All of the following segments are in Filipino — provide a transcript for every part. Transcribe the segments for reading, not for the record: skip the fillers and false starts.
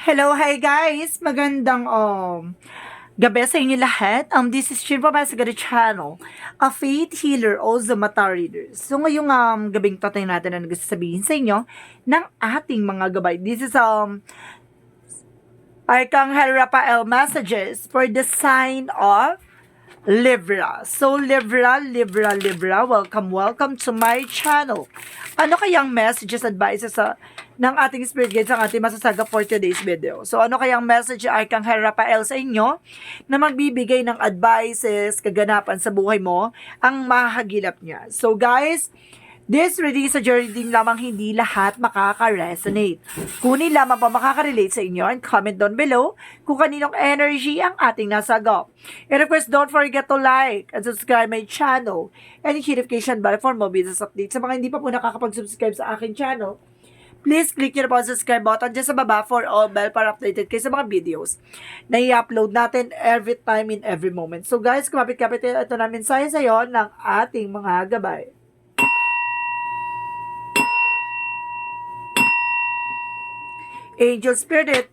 Hello, hi guys! Magandang gabi sa inyo lahat. This is Chin from Masagari Channel, a faith healer, also mata reader. So ngayong gabing tatay natin na nagsasabihin sa inyo ng ating mga gabay. This is Arcangel Raphael messages for the sign of Libra. So, Libra, welcome to my channel. Ano kayang messages, advices ng ating spirit guides ang ating masasaga for today's video? So, ano kayang message ay Arcangel Raphael sa inyo na magbibigay ng advices, kaganapan sa buhay mo, ang mahagilap niya? So, guys, this reading sa journey din lamang hindi lahat makaka-resonate. Kunin lamang pa makaka-relate sa inyo and comment down below kung kaninong energy ang ating nasagap. And of course, don't forget to like and subscribe my channel and hit notification bell for more videos updates. Sa mga hindi pa po nakakapag-subscribe sa aking channel, please click nyo na po ang subscribe button dyan sa baba for all bell para updated kayo sa mga videos na i-upload natin every time in every moment. So guys, kumapit-kapit ito na mensahe sa'yo ng ating mga gabay. Angel Spirit,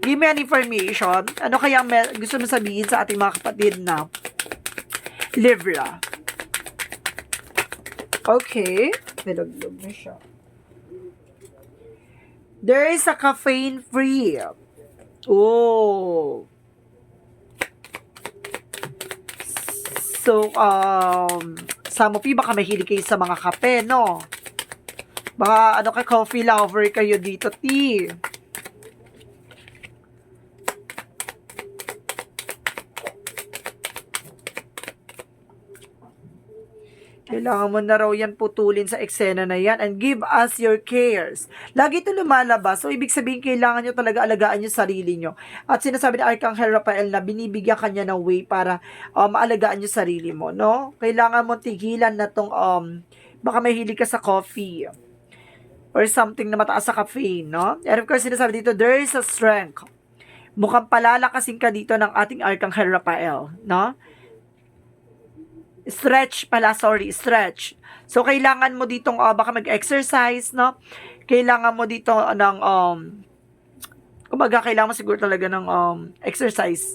give me an information. Ano kaya gusto mo sabihin sa ating mga kapatid na Libra? Okay. Nilog-log na siya. There is a caffeine-free. Oh. So, some of you baka mahilig kayo sa mga kape, no? Baka coffee lover kayo dito, tea. Kailangan mo na raw yan putulin sa eksena na yan and give us your cares. Lagi ito lumalabas. So, ibig sabihin, kailangan nyo talaga alagaan yung sarili nyo. At sinasabi ni Arcangel Raphael na binibigyan kanya ng way para maalagaan yung sarili mo, no? Kailangan mo tigilan na tong, baka mahilig ka sa coffee or something na mataas sa caffeine, no? And of course, sinasabi dito, there is a strength. Mukhang palalakasin ka dito ng ating Arcangel Raphael, no? Stretch. So, kailangan mo ditong, baka mag-exercise, no? Kailangan mo dito ng, kumbaga, kailangan mo siguro talaga ng, exercise.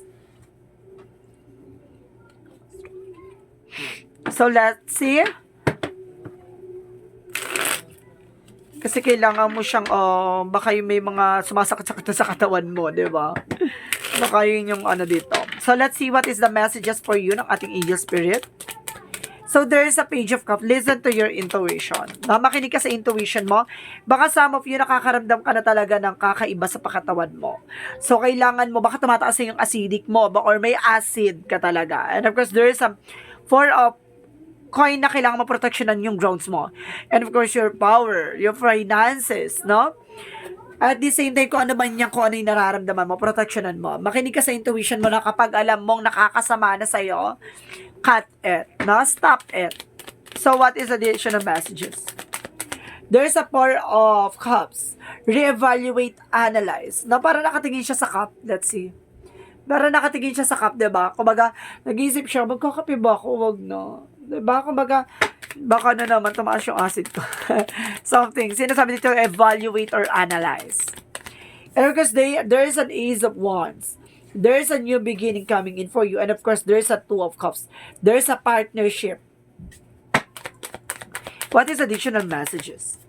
So, let's see. Kasi kailangan mo siyang, baka yung may mga sumasakit-sakit sa katawan mo, di ba? Baka yun yung dito. So, let's see what is the messages for you ng ating angel spirit. So, there is a page of cups. Listen to your intuition. Makinig ka sa intuition mo. Baka some of you nakakaramdam ka na talaga ng kakaiba sa pakatawan mo. So, kailangan mo, baka tumataas yung acidic mo, or may acid ka talaga. And of course, there is a four of coin na kailangan maproteksyonan yung grounds mo. And of course, your power, your finances, no? At the same time, kung ano man yan, kung ano yung nararamdaman mo, proteksyonan mo. Makinig ka sa intuition mo na kapag alam mong nakakasama na sa'yo, cut it, no? Stop it. So, what is additional messages? There's a four of cups. Reevaluate, analyze. No, para nakatingin siya sa cup. Let's see. Para nakatingin siya sa cup, diba? Kumbaga, nag-iisip siya, magkakape ba ako? Wag na. Diba? Kumbaga, baka na naman tumaas yung acid ko. Something. Sinasabi dito, evaluate or analyze. And because there is an ace of wands. There is a new beginning coming in for you. And of course, there is a two of cups. There is a partnership. What is additional messages?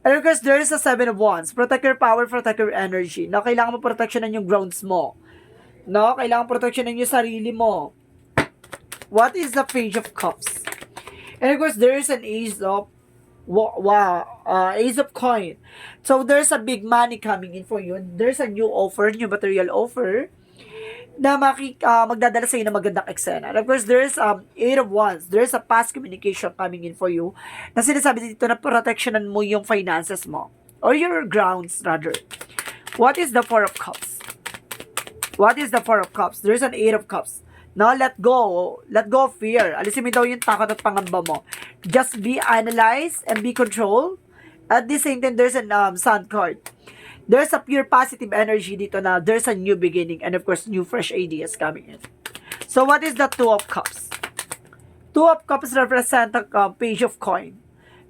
And of course, there is a seven of wands. Protect your power, protect your energy. No, kailangan mo proteksyonan yung grounds mo. No, kailangan proteksyonan yung sarili mo. What is the page of cups? And of course, there is an ace of ace of coin. So, there's a big money coming in for you. There's a new offer, new material offer na magdadala sa iyo ng magandang eksena. And of course, there's eight of wands. There's a past communication coming in for you na sinasabi dito na protectionan mo yung finances mo or your grounds rather. What is the four of cups? What is the four of cups? There's an eight of cups. Now, let go. Let go of fear. Alisin mo daw yung takot at pangamba mo. Just be analyzed and be controlled. At the same time, there's an sun card. There's a pure positive energy dito na there's a new beginning and of course, new fresh ideas coming in. So, what is the two of cups? Two of cups represent a page of coin.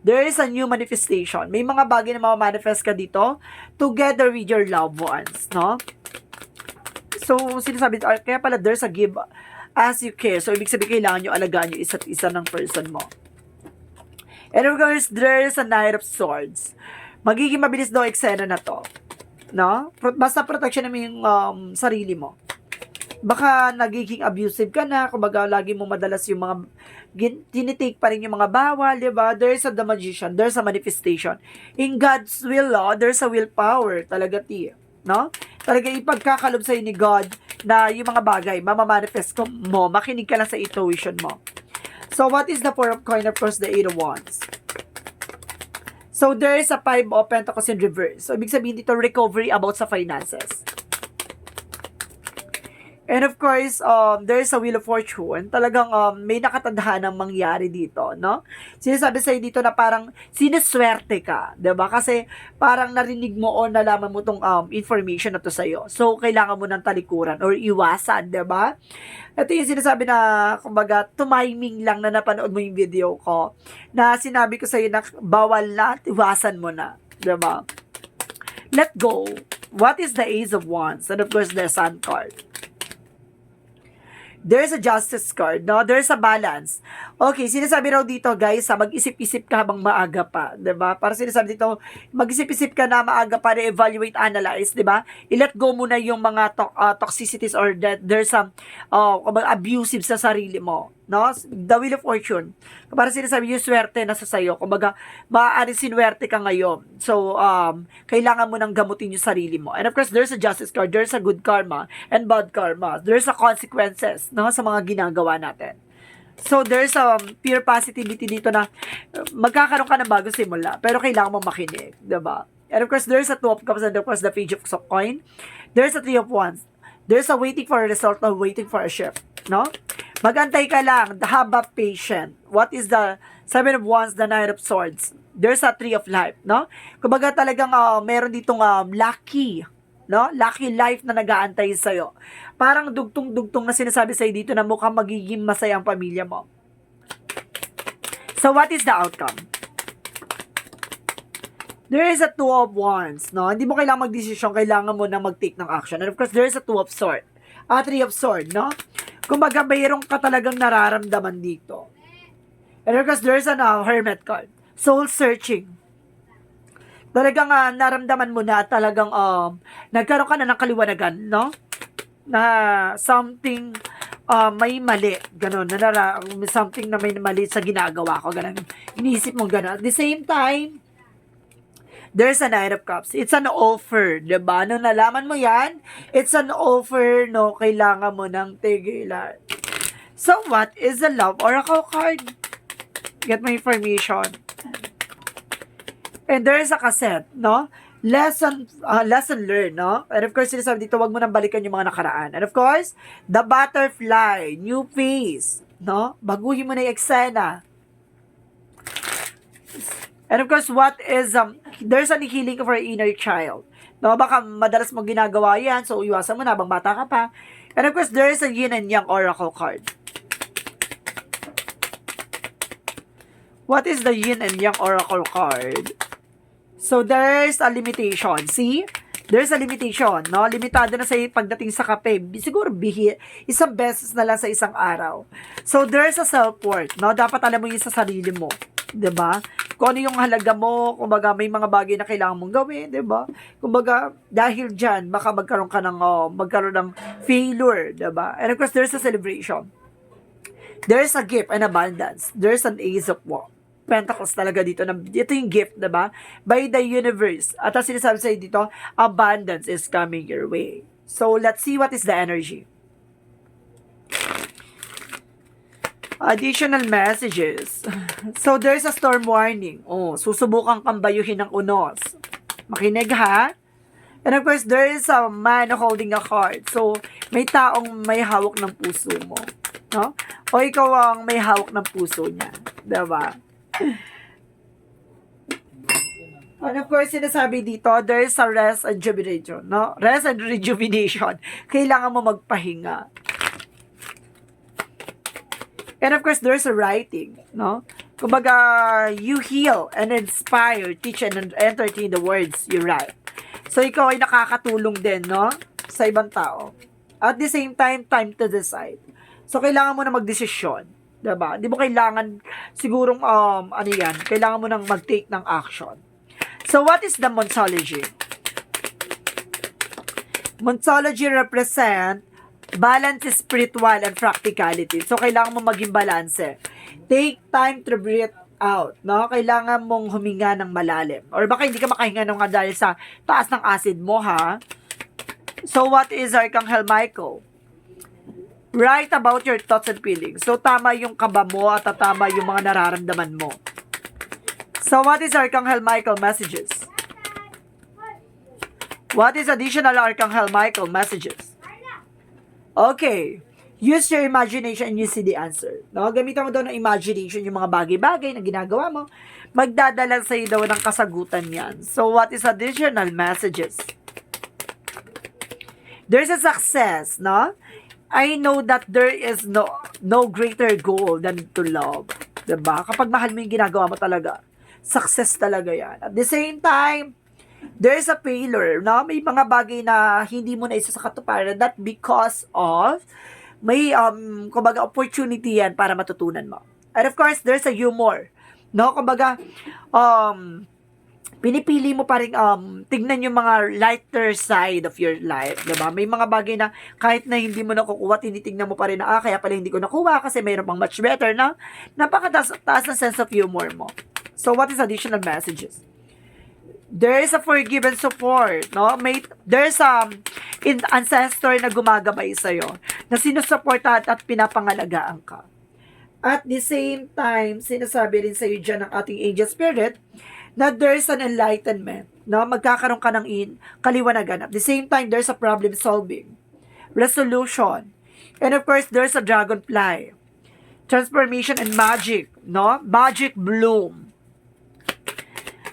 There is a new manifestation. May mga bagay na mamamanifest ka dito together with your loved ones, no? So, sinasabi, kaya pala there's a give as you care. So, ibig sabihin, kailangan nyo alagaan yung isa't isa ng person mo. And of course, there's a Knight of Swords. Magiging mabilis daw eksena na to. No? Basta protection naman yung sarili mo. Baka nagiging abusive ka na, kumbaga lagi mo madalas yung mga tinitake pa rin yung mga bawal, di ba? There's a the magician, there's a manifestation. In God's will, there's a willpower talaga, no? Talaga ipagkakalob sa'yo ni God na yung mga bagay, mamamanifest mo, makinig ka lang sa intuition mo. So, what is the Four of Coins? Of course, the Eight of Wands. So, there is a Five of Pentacles in reverse. So, ibig sabihin dito, recovery about sa finances. And of course, there is a Wheel of Fortune. Talagang may nakatandaan ng mangyari dito, no? Sinasabi sa'yo dito na parang sinuswerte ka, diba? Kasi parang narinig mo o nalaman mo tong information na to sa'yo. So, kailangan mo ng talikuran or iwasan, diba? Ito yung sinasabi na, kumbaga, tumiming lang na napanood mo yung video ko, na sinabi ko sa'yo na bawal na, iwasan mo na, diba? Let go. What is the Ace of Wands? And of course, the Sun card. There's a Justice card, no? There's a balance. Okay, sinasabi raw dito, guys, mag-isip-isip ka habang maaga pa, 'di ba? Para sinasabi dito, mag-isip-isip ka na maaga pa, evaluate, analyze, 'di ba? I-let go muna yung mga toxicities or that there's some abusive sa sarili mo, no? The Wheel of Fortune. Para sinasabi yung swerte na sa sayo, kumbaga maaaring sinwerte ka ngayon. So, kailangan mo nang gamutin yung sarili mo. And of course, there's a Justice card, there's a good karma and bad karma. There's a consequences, no, sa mga ginagawa natin. So, there's pure positivity dito na magkakaroon ka ng bagong simula, pero kailangan mo makinig, diba? And of course, there's a Two of Cups and of course, the Page of Coin. There's a Three of Wands. There's a waiting for a result or waiting for a shift, no? Magantay ka lang, have a patient. What is the Seven of Wands, the Knight of Swords? There's a Tree of Life, no? Kumbaga talagang meron ditong lucky, no? Lucky life na nag-aantay sa'yo. Parang dugtong-dugtong na sinasabi sa'yo dito na mukhang magiging masaya ang pamilya mo. So, what is the outcome? There is a Two of Wands, no? Hindi mo kailangang mag-desisyon, kailangan mo na mag-take ng action. And of course, there is a Two of Swords. Three of Swords, no? Kumbaga, mayroon ka talagang nararamdaman dito. And of course, there's a Hermit card. Soul searching. Talagang naramdaman mo na talagang nagkaroon ka na ng kaliwanagan, no? Na something may mali, gano'n, something na may mali sa ginagawa ko, gano'n. Iniisip mo gano'n. At the same time, there's a Knight of Cups. It's an offer, diba? Nung nalaman mo yan, it's an offer, no? Kailangan mo ng tigilan. So, what is the Love Oracle card? Get my information. And there is a cassette, no? Lesson learned, no? And of course, sinasabi dito, wag mo nang balikan yung mga nakaraan. And of course, the butterfly, new phase, no? Baguhin mo na yung eksena. And of course, what is, there's a healing for inner child. No, baka madalas mo ginagawa yan, so iwasan mo na habang bata ka pa. And of course, there is a Yin and Yang Oracle card. What is the Yin and Yang Oracle card? So, there's a limitation. See? There's a limitation, no? Limitado na sa pagdating sa kape. Siguro, isang beses na lang sa isang araw. So, there's a self-worth, no? Dapat alam mo yun sa sarili mo. 'Di ba? Kung ano yung halaga mo, kumbaga may mga bagay na kailangan mong gawin, 'di ba? Kumbaga dahil diyan baka magkaroon ng failure, 'di ba? And of course there's a celebration. There's a gift and abundance. There's an Ace of Pentacles talaga dito. Ito yung gift, 'di ba? By the universe. At ang sinasabi sa'yo dito, abundance is coming your way. So let's see what is the energy. Additional messages. So, there's a storm warning. Susubukan kang bayuhin ng unos. Makinig, ha? And of course, there is a man holding a card. So, may taong may hawak ng puso mo. No? O ikaw ang may hawak ng puso niya. Diba? And of course, sinasabi dito, there is a rest and rejuvenation. No? Rest and rejuvenation. Kailangan mo magpahinga. And of course, there's a writing, no? Kumbaga, you heal and inspire, teach and entertain the words you write. So, ikaw ay nakakatulong din, no? Sa ibang tao. At the same time, time to decide. So, kailangan mo na magdesisyon. Diba? Hindi mo kailangan, sigurong, kailangan mo nang mag-take ng action. So, what is the Monsology? Monsology represent balance, spiritual, and practicality. So, kailangan mo maging balance. Take time to breathe out, no? Kailangan mong huminga ng malalim. Or baka hindi ka makahinga ng dahil sa taas ng acid mo, ha? So, what is Archangel Michael? Write about your thoughts and feelings. So, tama yung kaba mo at tama yung mga nararamdaman mo. So, what is Archangel Michael messages? What is additional Archangel Michael messages? Okay. Use your imagination and you see the answer. No? Gamitan mo daw ng imagination yung mga bagay-bagay na ginagawa mo. Magdadala sa iyo daw ng kasagutan yan. So, what is additional messages? There's a success, no? I know that there is no greater goal than to love. Diba? Kapag mahal mo yung ginagawa mo talaga, success talaga yan. At the same time, there's a failure, no? May mga bagay na hindi mo na isa sa katuparan. That because of may kumbaga opportunity yan para matutunan mo. And of course, there's a humor. No? Kumbaga, pinipili mo pa rin tignan yung mga lighter side of your life, 'di ba? May mga bagay na kahit na hindi mo nakukuha, tinitingnan mo pa rin na kaya pala hindi ko nakuha kasi mayroon pang much better na napakataas ng sense of humor mo. So, what is additional messages? There is a forgive and support, no? There's ancestor na gumagabay sa'yo, na sinusuportahan at pinapangalagaan ka. At the same time, sinasabi rin sa'yo dyan ng ating angel spirit, na there's an enlightenment, no? Magkakaroon ka ng kaliwanagan. At the same time, there's a problem solving, resolution, and of course, there's a dragonfly, transformation and magic, no? Magic bloom.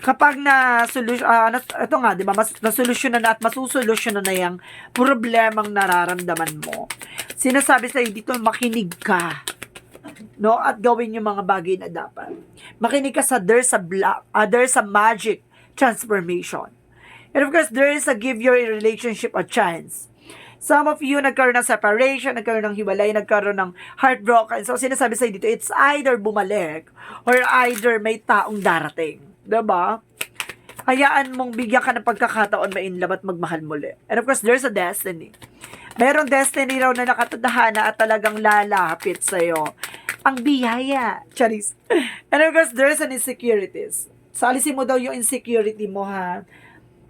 Kapag ito nga, di ba, nasolusyonan na at masusolusyonan na yung problemang nararamdaman mo. Sinasabi sa'yo dito, makinig ka. No? At gawin yung mga bagay na dapat. Makinig ka sa there's a magic transformation. And of course, there is a give your relationship a chance. Some of you nagkaroon ng separation, nagkaroon ng hiwalay, nagkaroon ng heartbroken. So, sinasabi sa'yo dito, it's either bumalik or either may taong darating. Diba? Hayaan mong bigyan ka ng pagkakataon ma-inlove at magmahal muli. And of course, there's a destiny. Merong destiny raw na nakatadhana at talagang lalapit sa'yo. Ang biyaya. Charis. And of course, there's an insecurities. So, alisin mo daw yung insecurity mo, ha?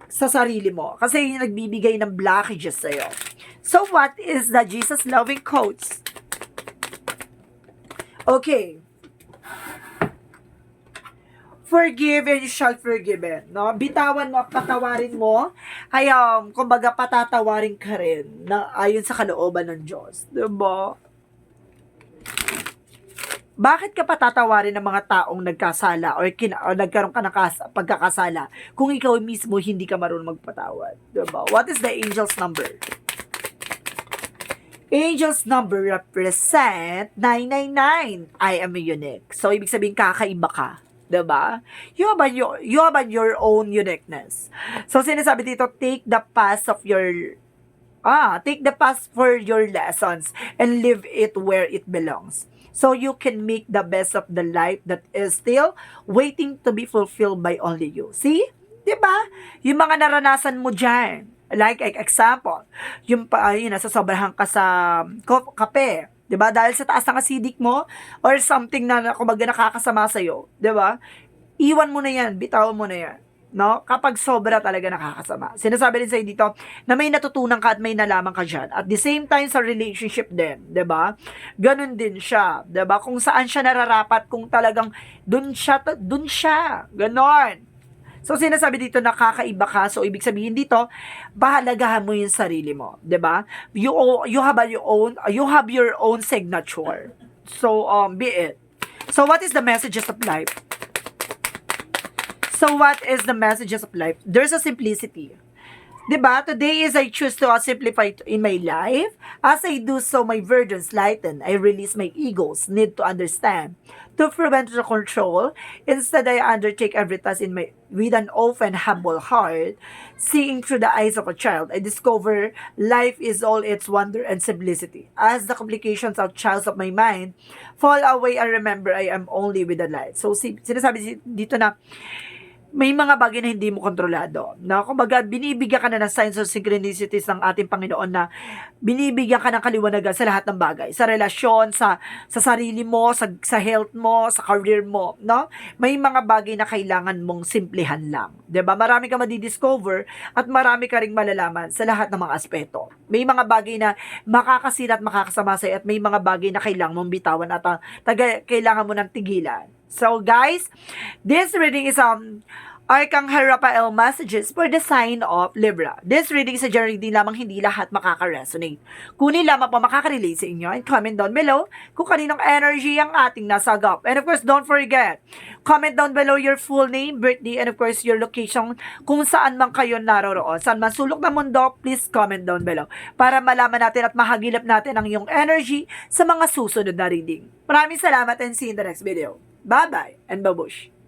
Sa sarili mo. Kasi yung nagbibigay ng blockages sa'yo. So, what is the Jesus loving quotes? Okay. Forgive and you shall forgiven, no? Bitawan mo at patawarin mo, ay kumbaga patatawarin ka rin na ayon sa kalooban ng Diyos, 'di ba? Bakit ka patatawarin ng mga taong nagkasala or nagkaroon ka ng pagkakasala kung ikaw mismo hindi ka marunong magpatawad, 'di ba? What is the angel's number? Angel's number represent 999. I am unique. So ibig sabihin kakaiba ka. Diba? You have your own uniqueness. So, sinasabi dito, take the past for your lessons and live it where it belongs. So, you can make the best of the life that is still waiting to be fulfilled by only you. See? Diba? Yung mga naranasan mo dyan. Like, example, yung nasasobrahan ka sa kape. Diba? Dahil sa taas ng acidic mo or something na kumbaga nakakasama sa'yo. Diba? Iwan mo na yan. Bitawan mo na yan. No? Kapag sobra talaga nakakasama. Sinasabi rin sa'yo dito na may natutunan ka at may nalaman ka dyan. At the same time sa relationship din. Diba? Ganun din siya. Diba? Kung saan siya nararapat, kung talagang dun siya. Ganon. So, sinasabi dito na kakaiba ka. So, ibig sabihin dito, pahalagahan mo yung sarili mo. 'Di ba? You have your own signature. So, be it. So, what is the messages of life? So, what is the messages of life? There's a simplicity. Diba? Today is I choose to simplify in my life. As I do so, my burdens lighten. I release my ego's need to understand, to prevent the control. Instead, I undertake every task in my with an open, humble heart, seeing through the eyes of a child. I discover life is all its wonder and simplicity. As the complications of trials of my mind fall away, I remember I am only with the light. So, sinasabi dito na may mga bagay na hindi mo kontrolado. Na kumbaga, binibigyan ka na ng signs of synchronicities ng ating Panginoon na binibigyan ka ng kaliwanagan sa lahat ng bagay. Sa relasyon, sa sarili mo, sa health mo, sa career mo, no? May mga bagay na kailangan mong simplihan lang. 'Di ba? Marami ka madidiscover at marami ka ring malalaman sa lahat ng mga aspeto. May mga bagay na makakasira at makakasama sa'yo at may mga bagay na kailangan mong bitawan at kailangan mo ng tigilan. So guys, this reading is Arcangel Raphael messages for the sign of Libra. This reading is a general reading lamang, hindi lahat makaka-resonate. Kunin lamang po makaka-relate sa inyo and comment down below kung kaninong energy ang ating nasagap. And of course, don't forget, comment down below your full name, birthday, and of course, your location kung saan man kayo naroroon. Saan man sulok ng mundo, please comment down below para malaman natin at mahagilap natin ang iyong energy sa mga susunod na reading. Maraming salamat and see you in the next video. Bye-bye and babush!